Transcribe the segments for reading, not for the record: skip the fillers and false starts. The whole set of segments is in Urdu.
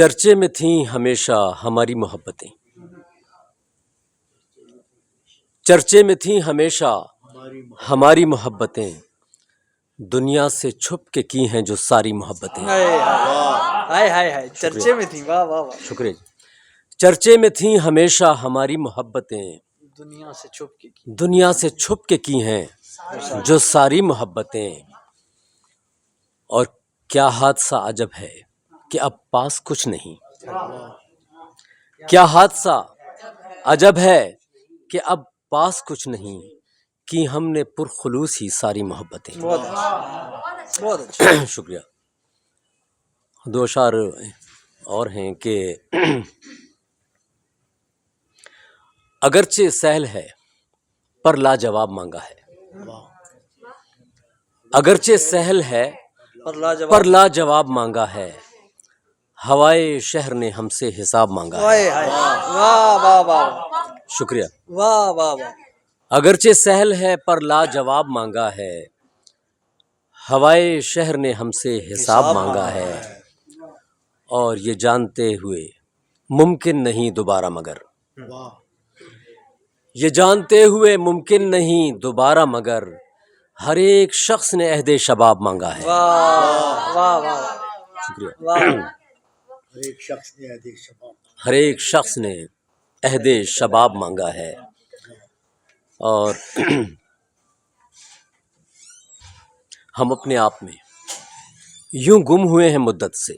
چرچے میں تھیں ہمیشہ ہماری محبتیں، چرچے میں تھیں ہمیشہ ہماری محبتیں، دنیا سے چھپ کے کی ہیں جو ساری محبتیں۔ ہائے چرچے میں تھی، واہ واہ واہ، شکریہ جی۔ چرچے میں تھیں ہمیشہ ہماری محبتیں، دنیا سے چھپ کے کی، دنیا سے چھپ کے کی ہیں جو ساری محبتیں۔ اور کیا حادثہ عجب ہے کہ اب پاس کچھ نہیں، کیا حادثہ عجب ہے کہ اب پاس کچھ نہیں، کی ہم نے پرخلوص ہی ساری محبتیں۔ بہت اچھا، بہت اچھا۔ شکریہ۔ دو اشعار اور ہیں کہ اگرچہ سہل ہے پر لاجواب مانگا ہے، اگرچہ سہل ہے پر لاجواب مانگا ہے، ہوائے شہر نے ہم سے حساب مانگا ہے۔ واہ واہ واہ، شکریہ۔ واہ واہ واہ، اگرچہ سہل ہے پر لاجواب مانگا ہے، ہوائے شہر نے ہم سے حساب مانگا ہے، اور یہ جانتے ہوئے ممکن نہیں دوبارہ مگر، یہ جانتے ہوئے ممکن نہیں دوبارہ مگر، ہر ایک شخص نے عہد شباب مانگا ہے۔ واہ واہ واہ، شکریہ۔ ہر ایک شخص نے ہر ایک شخص نے عہد شباب عہد شباب مانگا ہے، اور ہم اپنے آپ میں یوں گم ہوئے ہیں مدت سے،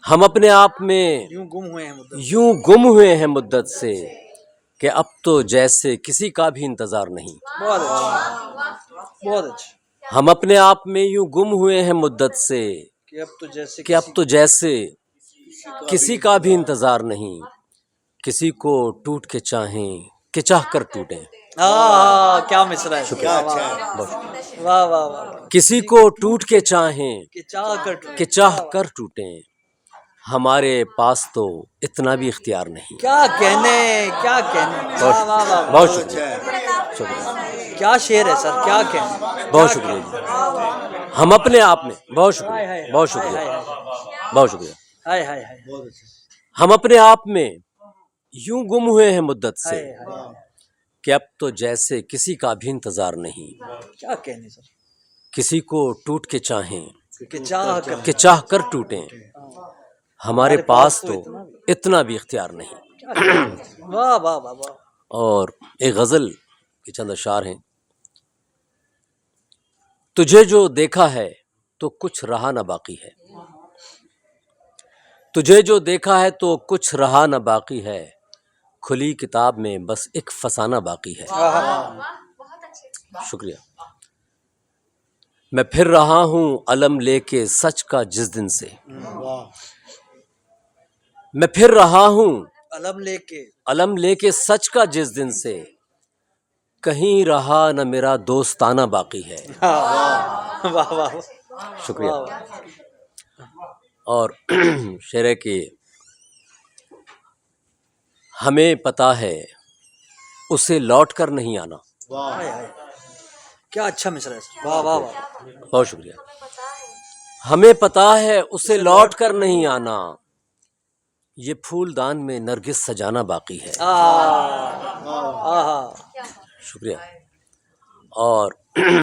ہم اپنے آپ میں یوں گم ہوئے ہیں مدت، یوں گم ہوئے ہیں مدت سے کہ اب تو جیسے کسی کا بھی انتظار نہیں۔ بہت اچھا، بہت اچھا، ہم اپنے آپ میں یوں گم ہوئے ہیں مدت سے کہ اب تو جیسے کہ اب تو جیسے کسی کا بھی انتظار نہیں، کسی کو ٹوٹ کے چاہیں کہ چاہ کر ٹوٹیں، کیا مصرع ہے، کیا واہ اچھا ہے۔ واہ واہ واہ، کسی کو ٹوٹ کے چاہیں کہ چاہ کر کہ چاہ کر ٹوٹیں، ہمارے پاس تو اتنا بھی اختیار نہیں۔ کیا کہنے، کیا کہنے، واہ واہ واہ، بہت شکریہ، شکریہ، کیا شعر ہے سر، کیا کہنے، بہت شکریہ جی۔ ہم اپنے آپ میں، بہت شکریہ، بہت شکریہ، بہت شکریہ۔ ہائے ہائے ہائے، ہم اپنے آپ میں یوں گم ہوئے ہیں مدت سے کہ اب تو جیسے کسی کا بھی انتظار نہیں، کیا کہنے سر، کسی کو ٹوٹ کے چاہیں کہ چاہ کر، کہ چاہ کر ٹوٹیں، ہمارے پاس تو اتنا بھی اختیار نہیں۔ واہ واہ واہ واہ، اور ایک غزل کے چند اشعار ہیں۔ تجھے جو دیکھا ہے تو کچھ رہا نہ باقی ہے، تجھے جو دیکھا ہے تو کچھ رہا نہ باقی ہے، کھلی کتاب میں بس ایک فسانہ باقی ہے۔ شکریہ۔ میں پھر رہا ہوں علم لے کے سچ کا جس دن سے، میں پھر رہا ہوں علم لے کے، علم لے کے سچ کا جس دن سے، کہیں رہا نہ میرا دوستانہ باقی ہے۔ واہ واہ، شکریہ۔ اور شعر ہے کہ ہمیں پتہ ہے اسے لوٹ کر نہیں آنا۔ کیا اچھا مصرع ہے سر، واہ واہ واہ، بہت شکریہ۔ ہمیں پتہ ہے اسے لوٹ کر نہیں آنا، یہ پھول دان میں نرگس سجانا باقی ہے۔ شکریہ۔ اور